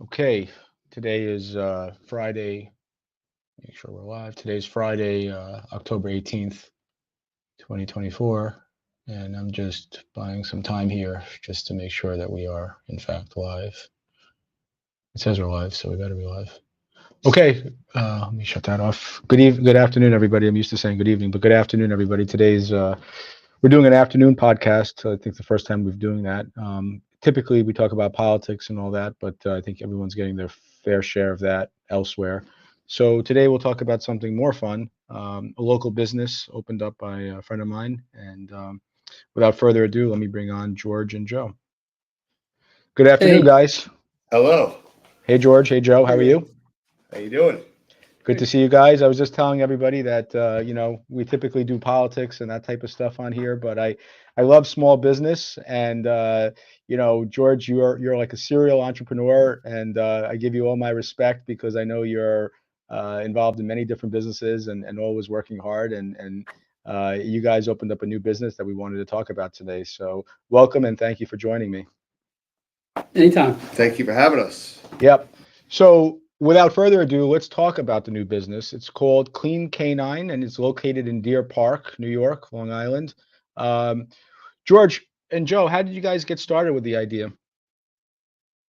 Okay, today is Friday. Make sure we're live. Today's Friday, October 18th, 2024. And I'm just buying some time here just to make sure that we are, in fact, live. It says we're live, so we better be live. Okay, let me shut that off. Good afternoon, everybody. I'm used to saying good evening, but good afternoon, everybody. We're doing an afternoon podcast. I think the first time we're doing that. Typically, we talk about politics and all that, but I think everyone's getting their fair share of that elsewhere. So today we'll talk about something more fun. A local business opened up by a friend of mine. And without further ado, let me bring on George and Joe. Good afternoon, Hey, guys. Hello. Hey, George. Hey, Joe. How hey are there. you? How you doing? Good to Good. see you guys. I was just telling everybody that we typically do politics and that type of stuff on here, but I love small business, and George, you're like a serial entrepreneur, and I give you all my respect because I know you're involved in many different businesses and always working hard, and you guys opened up a new business that we wanted to talk about today. So welcome and thank you for joining me. Anytime. Thank you for having us. Yep. So without further ado, let's talk about the new business. It's called Klean K9 and it's located in Deer Park, New York, Long Island. Um, George and Joe, how did you guys get started with the idea?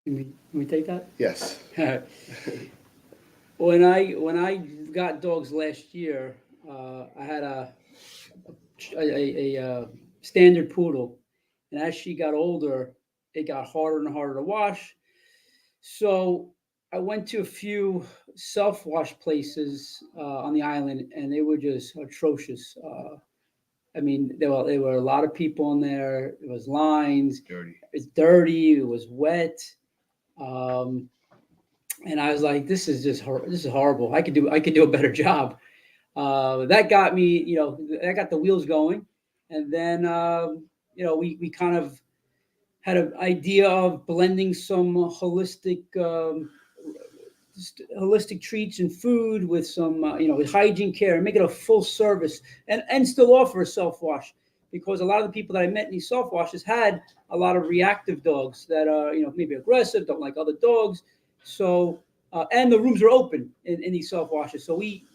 Can we take that? Yes. When I got dogs last year, I had a standard poodle, and as she got older, it got harder and harder to wash. So I went to a few self-wash places on the island, and they were just atrocious. I mean, there were a lot of people in there. It was lines. Dirty. It's dirty. It was wet. Um, and I was like, this is horrible. I could do a better job. That got me, that got the wheels going, and then we kind of had an idea of blending some holistic treats and food with some with hygiene care and make it a full service and still offer a self wash because a lot of the people that I met in these self washes had a lot of reactive dogs that are maybe aggressive, don't like other dogs. So and the rooms are open in these self washes. So we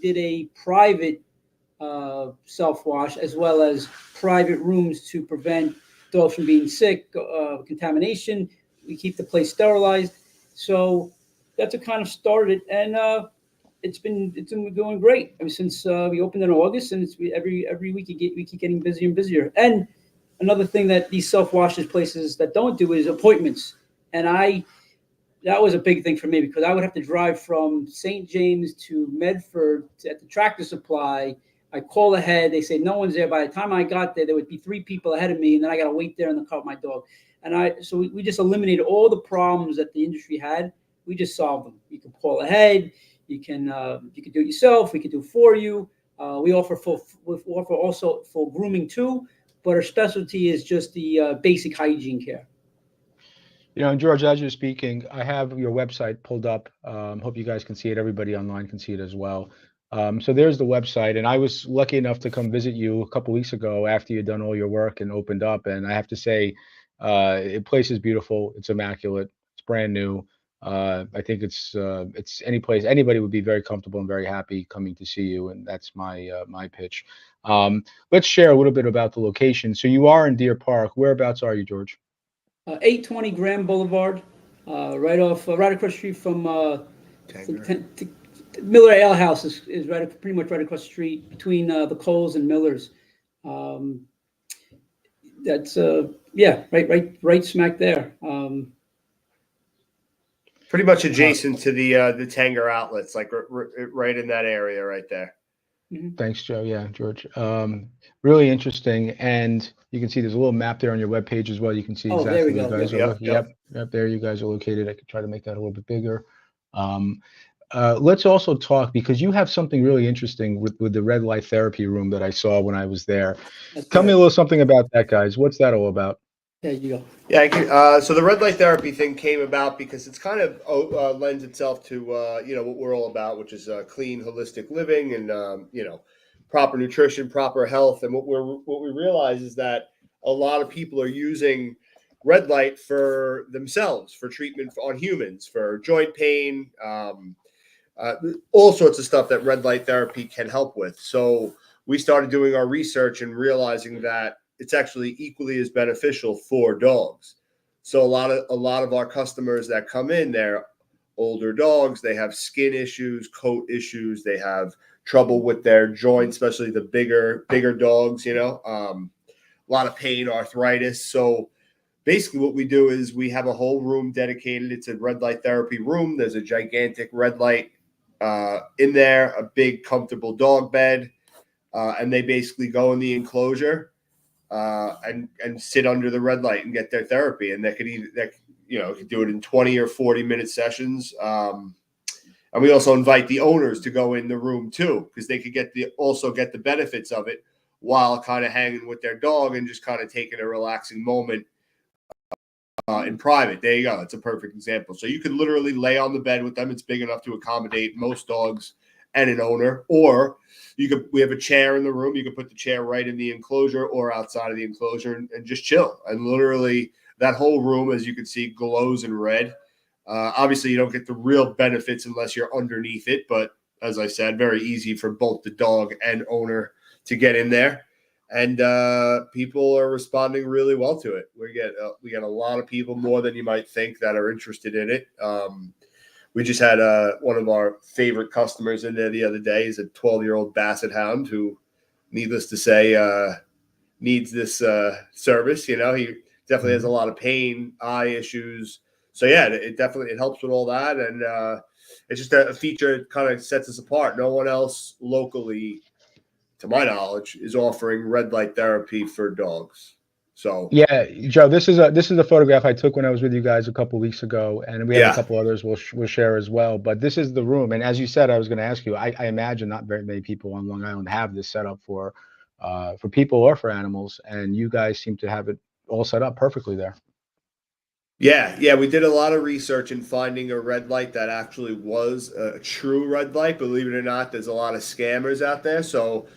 did a private self wash as well as private rooms to prevent dogs from being sick, contamination. We keep the place sterilized. So that's what kind of started it, and it's been going great ever since we opened in August, and every week we keep getting busier and busier. And another thing that these self washes places that don't do is appointments, and I that was a big thing for me because I would have to drive from St. James to Medford at the Tractor Supply. I call ahead. They say no one's there. By the time I got there, there would be three people ahead of me, and then I got to wait there in the car with my dog. So we just eliminated all the problems that the industry had. We just solved them. You can call ahead. You can do it yourself. We can do it for you. We offer also full grooming too, but our specialty is just the basic hygiene care. George, as you're speaking, I have your website pulled up. Hope you guys can see it. Everybody online can see it as well. So there's the website, and I was lucky enough to come visit you a couple weeks ago after you'd done all your work and opened up. And I have to say, the place is beautiful. It's immaculate. It's brand new. I think it's any place anybody would be very comfortable and very happy coming to see you, and that's my pitch. Let's share a little bit about the location. So you are in Deer Park. Whereabouts are you, George? 820 Graham Boulevard, right across the street from Tanger. Miller Ale House is pretty much right across the street between the Coles and Millers. Um, that's yeah, right smack there. Pretty much Uh, adjacent to the Tanger outlets, like right in that area right there. Mhm. Thanks, Joe. Yeah, George. Really interesting. And you can see there's a little map there on your webpage as well. You can see Oh, there exactly we where you go. guys Yep. are Yep, looking. yep. Yep, there you guys are located. I could try to make that a little bit bigger. Um, let's also talk because you have something really interesting with the red light therapy room that I saw when I was there. That's Tell me a correct. little something about that, guys. What's that all about? There you go. Yeah. So the red light therapy thing came about because it's kind of lends itself to what we're all about, which is clean, holistic living, and proper nutrition, proper health. And what we realize is that a lot of people are using red light for themselves, for treatment on humans, for joint pain, all sorts of stuff that red light therapy can help with. So we started doing our research and realizing that it's actually equally as beneficial for dogs. So a lot of our customers that come in, they're older dogs. They have skin issues, coat issues. They have trouble with their joints, especially the bigger dogs. A lot of pain, arthritis. So basically what we do is we have a whole room dedicated. It's a red light therapy room. There's a gigantic red light in there, a big comfortable dog bed, and they basically go in the enclosure and sit under the red light and get their therapy. And they could do it in 20 or 40-minute sessions. And we also invite the owners to go in the room too, because they could also get the benefits of it while kind of hanging with their dog and just kind of taking a relaxing moment in private. There you go. That's a perfect example. So you could literally lay on the bed with them. It's big enough to accommodate most dogs and an owner. Or we have a chair in the room. You can put the chair right in the enclosure or outside of the enclosure and just chill. And literally that whole room, as you can see, glows in red. Obviously, you don't get the real benefits unless you're underneath it. But as I said, very easy for both the dog and owner to get in there. And people are responding really well to it. We get a lot of people, more than you might think, that are interested in it. We just had one of our favorite customers in there the other day. He's a 12-year-old basset hound who, needless to say, needs this service. He definitely has a lot of pain, eye issues. So yeah, it helps with all that, and it's just a feature that kind of sets us apart. No one else locally, to my knowledge, is offering red light therapy for dogs. So yeah, Joe, this is a photograph I took when I was with you guys a couple of weeks ago, and we have a couple others we'll share as well. But this is the room, and as you said, I was going to ask you. I imagine not very many people on Long Island have this set up for people or for animals, and you guys seem to have it all set up perfectly there. Yeah, we did a lot of research in finding a red light that actually was a true red light. Believe it or not, there's a lot of scammers out there. So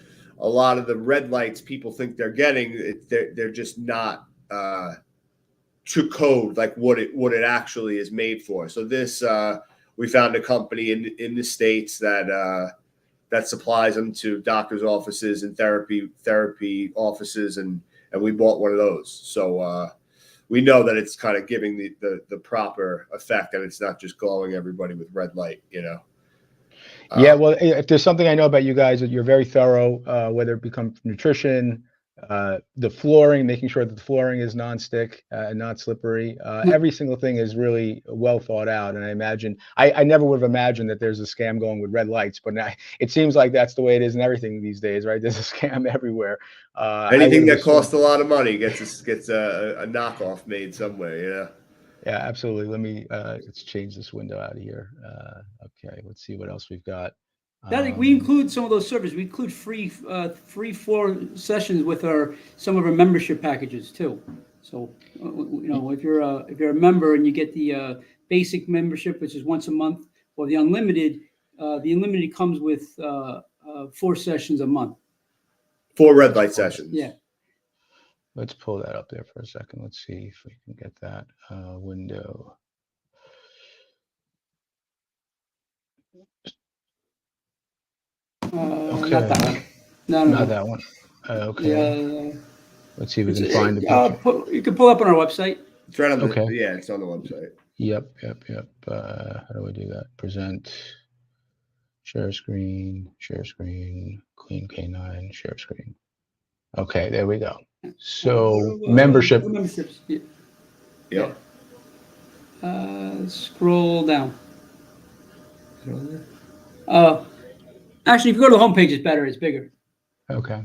a lot of the red lights people think they're getting, they're just not to code like what it actually is made for. So this we found a company in the States that supplies them to doctors' offices and therapy offices, and we bought one of those. So we know that it's kind of giving the proper effect, and it's not just glowing everybody with red light. Yeah, well, if there's something I know about you guys, that you're very thorough, whether it becomes nutrition, the flooring, making sure that the flooring is non-stick and not slippery. Every single thing is really well thought out. And I imagine, I never would have imagined that there's a scam going with red lights, but now it seems like that's the way it is in everything these days, right? There's a scam everywhere. Anything that costs a lot of money gets a knockoff made somewhere, Yeah, absolutely. Let me let's change this window out of here. Okay, let's see what else we've got. We include some of those services. We include free floor sessions with some of our membership packages too. So if you're a member and you get the basic membership, which is once a month, or the unlimited comes with 4 sessions a month. 4 red light sessions. Yeah. Let's pull that up there for a second. Let's see if we can get that window. Okay. Not that one. No. Not that one. Okay. Let's see if we can find the picture. You can pull up on our website. It's right on the. Okay. Yeah, it's on the website. Yep. How do I do that? Present. Share screen. Klean K9. Share screen. Okay, there we go. So membership. Memberships. Yeah. Scroll down. Actually, if you go to the homepage, it's better. It's bigger. Okay.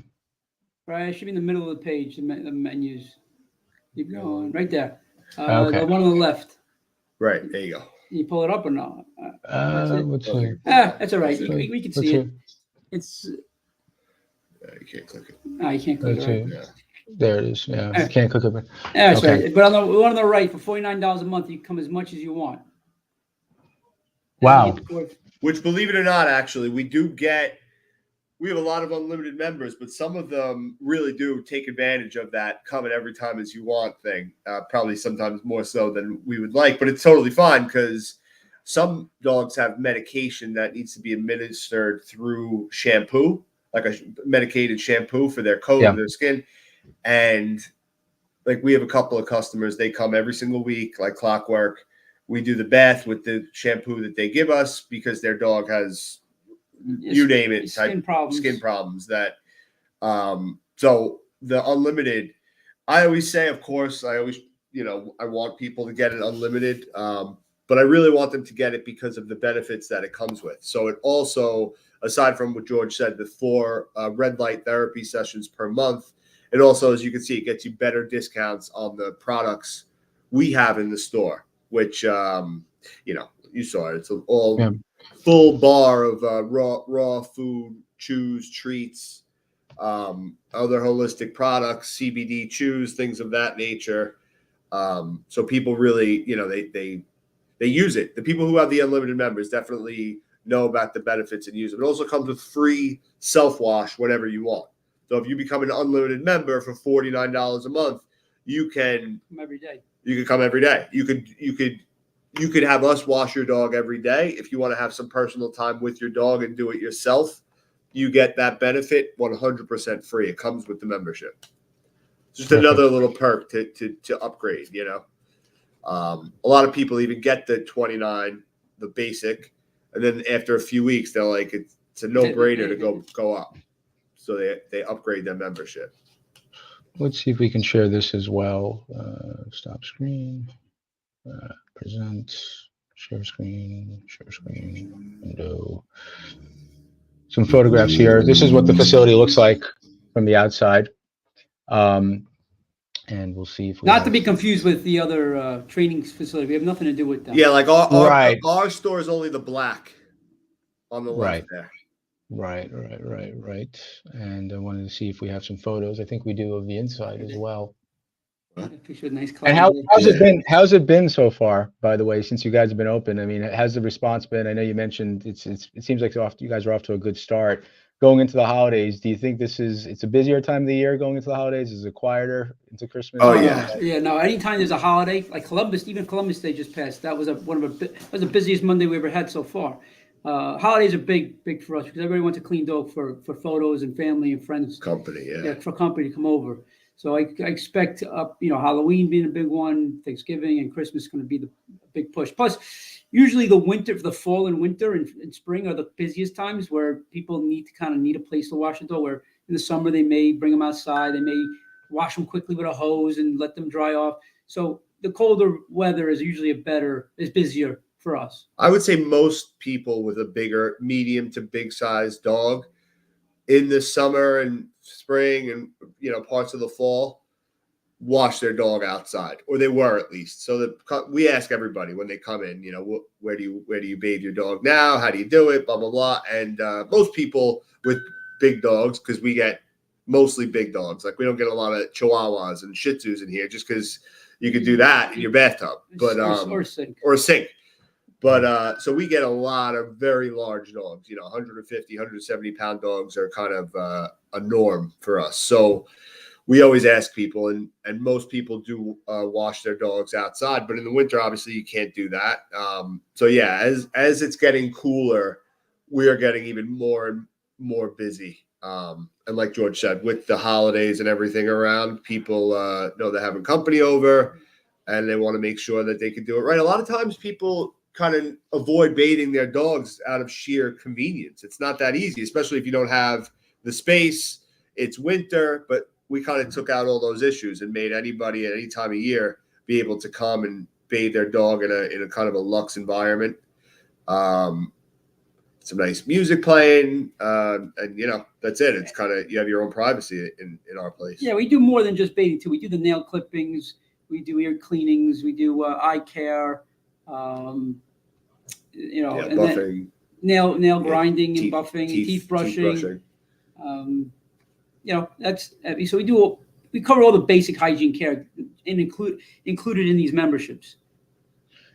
Right, it should be in the middle of the page. The menus. Keep going. Right there. Okay. The one on the left. Right. There you go. You pull it up or no? Let's see. That's all right. We can see it. It's. You can't click it. You can't click it. Right? Yeah. There it is. Yeah, you can't click it. That's right. But on the one on the right, for $49 a month, you can come as much as you want. Wow. Which, believe it or not, actually, we do get we have a lot of unlimited members, but some of them really do take advantage of that come at every time as you want thing. Probably sometimes more so than we would like, but it's totally fine because some dogs have medication that needs to be administered through shampoo, like a medicated shampoo for their coat or their skin. And like we have a couple of customers, they come every single week, like clockwork. We do the bath with the shampoo that they give us because their dog has, you name it, skin problems that so the unlimited, I always say, of course, I always, I want people to get it unlimited, but I really want them to get it because of the benefits that it comes with. So it also, aside from what George said, the 4 red light therapy sessions per month, it also, as you can see, it gets you better discounts on the products we have in the store, which you saw it. It's all full bar of raw food, chews, treats, other holistic products, CBD chews, things of that nature. So people really, they use it. The people who have the unlimited members definitely know about the benefits and use it. It also comes with free self-wash whenever you want. So if you become an unlimited member for $49 a month, you can come every day. You can come every day. You could have us wash your dog every day. If you want to have some personal time with your dog and do it yourself, you get that benefit 100% free. It comes with the membership. Just another little perk to upgrade, A lot of people even get the 29, the basic, and then after a few weeks, they're like, it's a no-brainer to go up. So they upgrade their membership. Let's see if we can share this as well. Stop screen, present, share screen, window. Some photographs here. This is what the facility looks like from the outside. And we'll see if we not to be confused with the other training facility. We have nothing to do with that. Yeah, like our store is only the black on the left there. Right. And I wanted to see if we have some photos. I think we do of the inside as well. Nice. And how's it been? How's it been so far? By the way, since you guys have been open, I mean, how's the response been? I know you mentioned it seems like you guys are off to a good start going into the holidays. Do you think it's a busier time of the year going into the holidays? Is it quieter into Christmas? Oh yeah. No. Anytime there's a holiday like Columbus, even Columbus Day just passed. That was that was the busiest Monday we ever had so far. Holidays are big for us because everybody wants a clean dog for photos and family and friends. Company, for company to come over. So I expect Halloween being a big one, Thanksgiving and Christmas is going to be the big push. Plus, usually the fall and winter and spring are the busiest times where people need a place to wash the dog. Where in the summer they may bring them outside, they may wash them quickly with a hose and let them dry off. So the colder weather is usually busier for us. I would say most people with a bigger, medium to big size dog in the summer and spring and parts of the fall wash their dog outside, or they were at least. So that we ask everybody when they come in, where do you bathe your dog now? How do you do it? Blah blah blah. And most people with big dogs, because we get mostly big dogs, like we don't get a lot of Chihuahuas and Shih Tzus in here, just because you could do that in your bathtub, but or a sink. But so we get a lot of very large dogs, 150, 170 pound dogs are kind of a norm for us. So we always ask people, and most people do wash their dogs outside, but in the winter, obviously you can't do that. So yeah, as it's getting cooler, we are getting even more and more busy. And like George said, with the holidays and everything around, people know they're having company over and they want to make sure that they can do it right. A lot of times people kind of avoid bathing their dogs out of sheer convenience. It's not that easy, especially if you don't have the space. It's winter, but we kind of took out all those issues and made anybody at any time of year be able to come and bathe their dog in a kind of a luxe environment. Some nice music playing, and that's it. It's kind of, you have your own privacy in our place. Yeah, we do more than just bathing too. We do the nail clippings, we do ear cleanings, we do eye care. And buffing, nail grinding and buffing, teeth brushing. That's so we cover all the basic hygiene care and included in these memberships.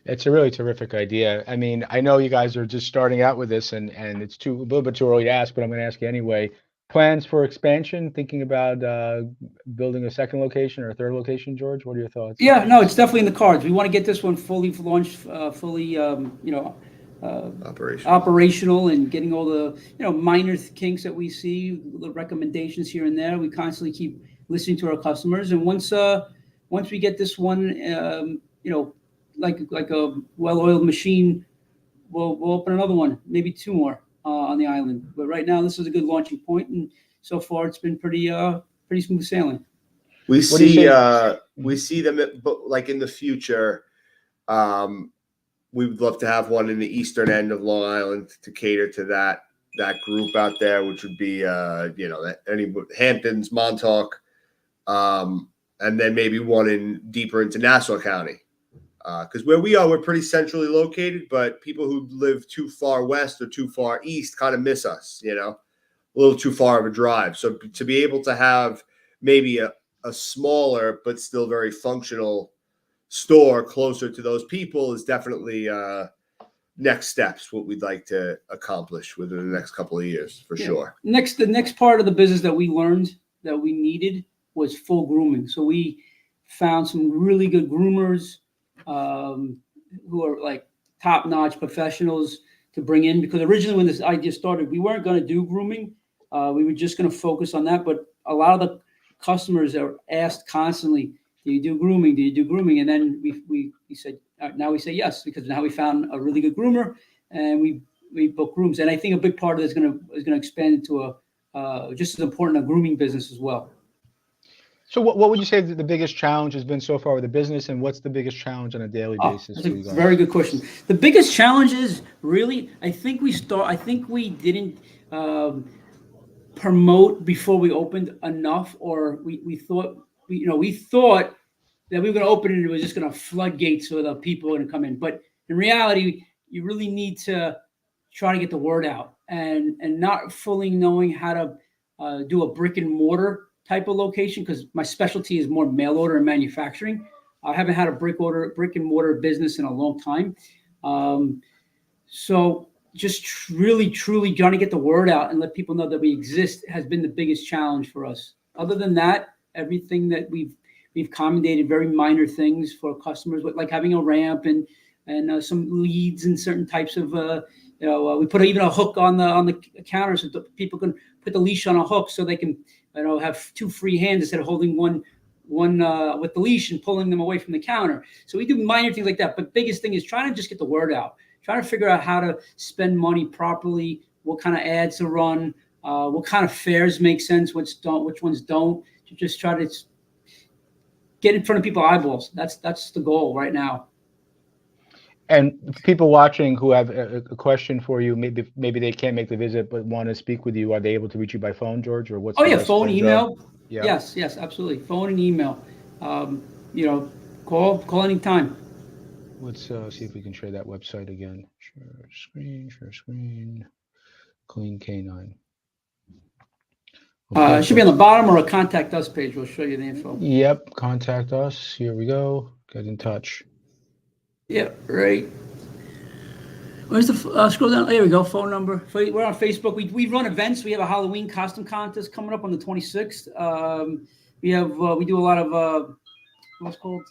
It's a really terrific idea. I mean, I know you guys are just starting out with this, and it's a little bit too early to ask, but I'm going to ask you anyway. Plans for expansion? Thinking about building a second location or a third location, George? What are your thoughts? Yeah, no, it's definitely in the cards. We want to get this one fully launched, fully, operational, and getting all the minor kinks that we see, the recommendations here and there. We constantly keep listening to our customers, and once we get this one, like a well-oiled machine, we'll open another one, maybe two more on the island. But right now, this is a good launching point, and so far it's been pretty smooth sailing. We see them like in the future. We would love to have one in the eastern end of Long Island to cater to that group out there, which would be any Hamptons, Montauk, and then maybe one deeper into Nassau County. Because where we are, we're pretty centrally located, but people who live too far west or too far east kind of miss us, a little too far of a drive. So to be able to have maybe a smaller but still very functional store closer to those people is definitely next steps, what we'd like to accomplish within the next couple of years, for sure. The next part of the business that we learned that we needed was full grooming. So we found some really good groomers who are like top-notch professionals to bring in, because originally when this idea started, we weren't going to do grooming. We were just going to focus on that. But a lot of the customers are asked constantly, do you do grooming? Do you do grooming? And then we said, now we say yes, because now we found a really good groomer, and we book grooms. And I think a big part of it is going to expand into a just as important a grooming business as well. So what would you say that the biggest challenge has been so far with the business, and what's the biggest challenge on a daily basis? That's a very good question. The biggest challenge is really, I think we didn't promote before we opened enough, or we thought that we were going to open it and it was just going to floodgates so the people were going to come in. But in reality, you really need to try to get the word out, and not fully knowing how to do a brick and mortar type of location, because my specialty is more mail order and manufacturing. I haven't had a brick and mortar business in a long time. So just really, truly trying to get the word out and let people know that we exist has been the biggest challenge for us. Other than that, everything that we've accommodated, very minor things for customers, like having a ramp and some leads and certain types of, we put even a hook on the counter so people can put the leash on a hook so they can, have two free hands instead of holding one with the leash and pulling them away from the counter. So we do minor things like that. But biggest thing is trying to just get the word out, trying to figure out how to spend money properly, what kind of ads to run, what kind of fairs make sense, which ones don't, to just try to get in front of people's eyeballs. That's the goal right now. And people watching who have a question for you, maybe they can't make the visit but want to speak with you, are they able to reach you by phone, George, or what's? Phone, email. Yeah. Yes, absolutely. Phone and email. Call anytime. Let's see if we can share that website again. Share screen. Klean K9. Okay, it should be on the bottom, or a contact us page. We'll show you the info. Yep, contact us. Here we go. Get in touch. Yeah, right. Where's the scroll down? There we go. Phone number. We're on Facebook. We run events. We have a Halloween costume contest coming up on the 26th. We do a lot of what's called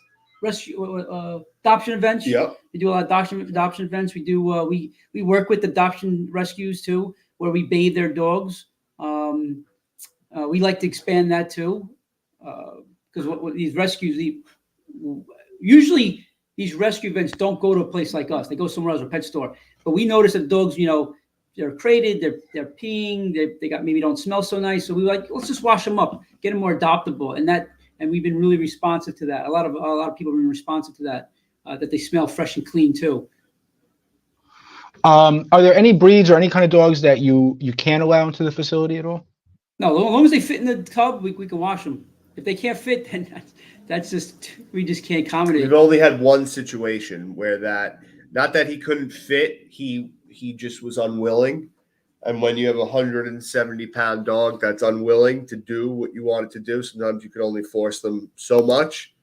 adoption events. Yep. We do a lot of adoption events. We do we work with adoption rescues too, where we bathe their dogs. We like to expand that too, because what these rescues, usually these rescue events don't go to a place like us. They go somewhere else, a pet store. But we notice that dogs, they're crated, they're peeing, they maybe don't smell so nice. So we let's just wash them up, get them more adoptable, and we've been really responsive to that. A lot of people have been responsive to that, that they smell fresh and clean too. Are there any breeds or any kind of dogs that you can't allow into the facility at all? No, as long as they fit in the tub, we can wash them. If they can't fit, then we just can't accommodate. We've only had one situation where not that he couldn't fit, he just was unwilling. And when you have a 170-pound dog that's unwilling to do what you want it to do, sometimes you can only force them so much.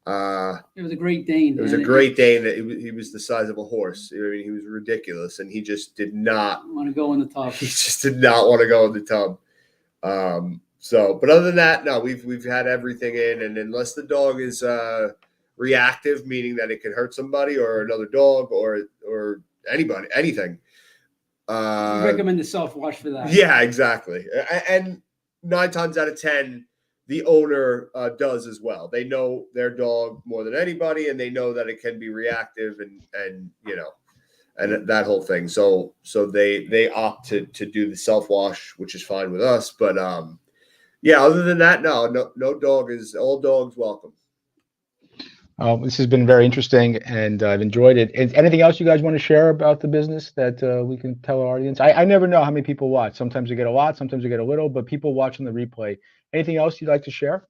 It was a Great Dane. It was a Great Dane. He was the size of a horse. I mean, he was ridiculous, and he just did not want to go in the tub. He just did not want to go in the tub. So, but other than that, no, we've had everything in, and unless the dog is reactive, meaning that it could hurt somebody or another dog or anybody, anything. You recommend the self-wash for that. Yeah, exactly. And 9 times out of 10, the owner does as well. They know their dog more than anybody, and they know that it can be reactive and you know, and that whole thing. So they opt to do the self-wash, which is fine with us. But yeah, other than that, no dog is all dogs welcome. This has been very interesting, and I've enjoyed it. Is anything else you guys want to share about the business that we can tell our audience? I never know how many people watch. Sometimes we get a lot, sometimes we get a little, but people watching the replay. Anything else you'd like to share?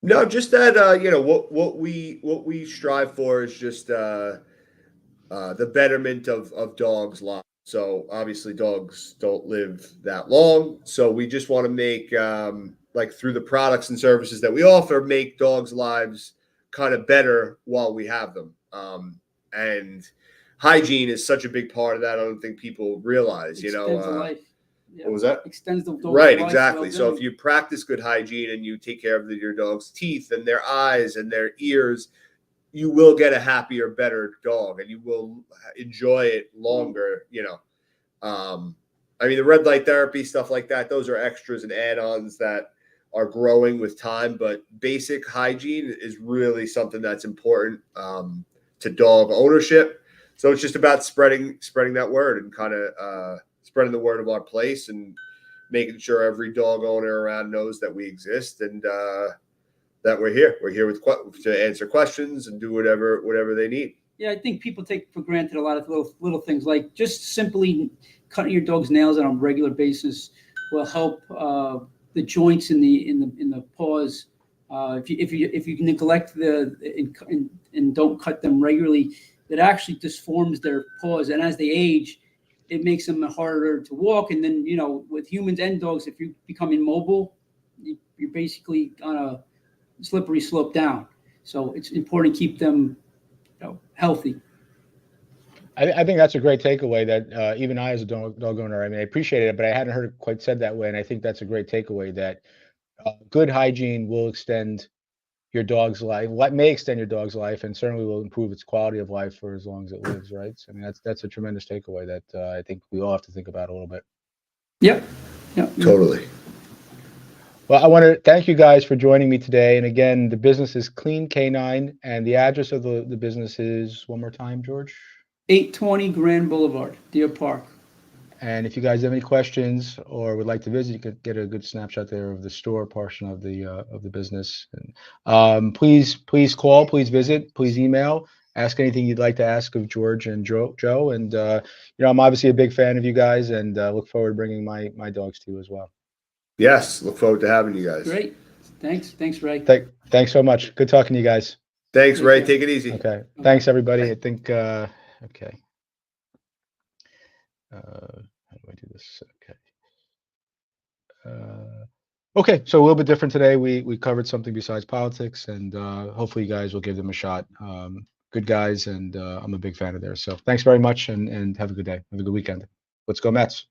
No, just that you know, what we strive for is just the betterment of dogs' lives. So obviously dogs don't live that long. So we just want to make like through the products and services that we offer, make dogs' lives kind of better while we have them. And hygiene is such a big part of that. I don't think people realize, you know. Life. Yeah. What was that? Extends the dog's right, life. exactly. So if you practice good hygiene and you take care of your dog's teeth and their eyes and their ears, you will get a happier, better dog, and you will enjoy it longer. You know, I mean, the red light therapy stuff like that; those are extras and add-ons that are growing with time. But basic hygiene is really something that's important to dog ownership. So it's just about spreading that word and kind of spreading the word of our place and making sure every dog owner around knows that we exist and that we're here. We're here to answer questions and do whatever they need. Yeah, I think people take for granted a lot of little things, like just simply cutting your dog's nails on a regular basis will help the joints in the paws. If you neglect and don't cut them regularly, it actually disforms their paws, and as they age, it makes them harder to walk. And then, you know, with humans and dogs, if you become immobile, you're basically on a slippery slope down. So it's important to keep them, you know, healthy. I think that's a great takeaway that even I, as a dog owner, I mean, I appreciate it, but I hadn't heard it quite said that way. And I think that's a great takeaway that good hygiene will extend your dog's life, may extend your dog's life, and certainly will improve its quality of life for as long as it lives, right? So, I mean, that's a tremendous takeaway that I think we all have to think about a little bit. Yep. Totally. Well, I want to thank you guys for joining me today. And again, the business is Klean K9, and the address of the business is, one more time, George? 820 Grand Boulevard, Deer Park. And if you guys have any questions or would like to visit, you could get a good snapshot there of the store portion of the business. And please call, please visit, please email, ask anything you'd like to ask of George and Joe. And you know, I'm obviously a big fan of you guys, and look forward to bringing my dogs to you as well. Yes, look forward to having you guys. Great, thanks, Ray. Thanks so much. Good talking to you guys. Thanks, Ray. Take it easy. Okay. Thanks, everybody. I think okay. How do I do this? Okay. Okay, so a little bit different today. We covered something besides politics, and hopefully you guys will give them a shot. Good guys, and I'm a big fan of theirs. So thanks very much, and have a good day. Have a good weekend. Let's go Mets.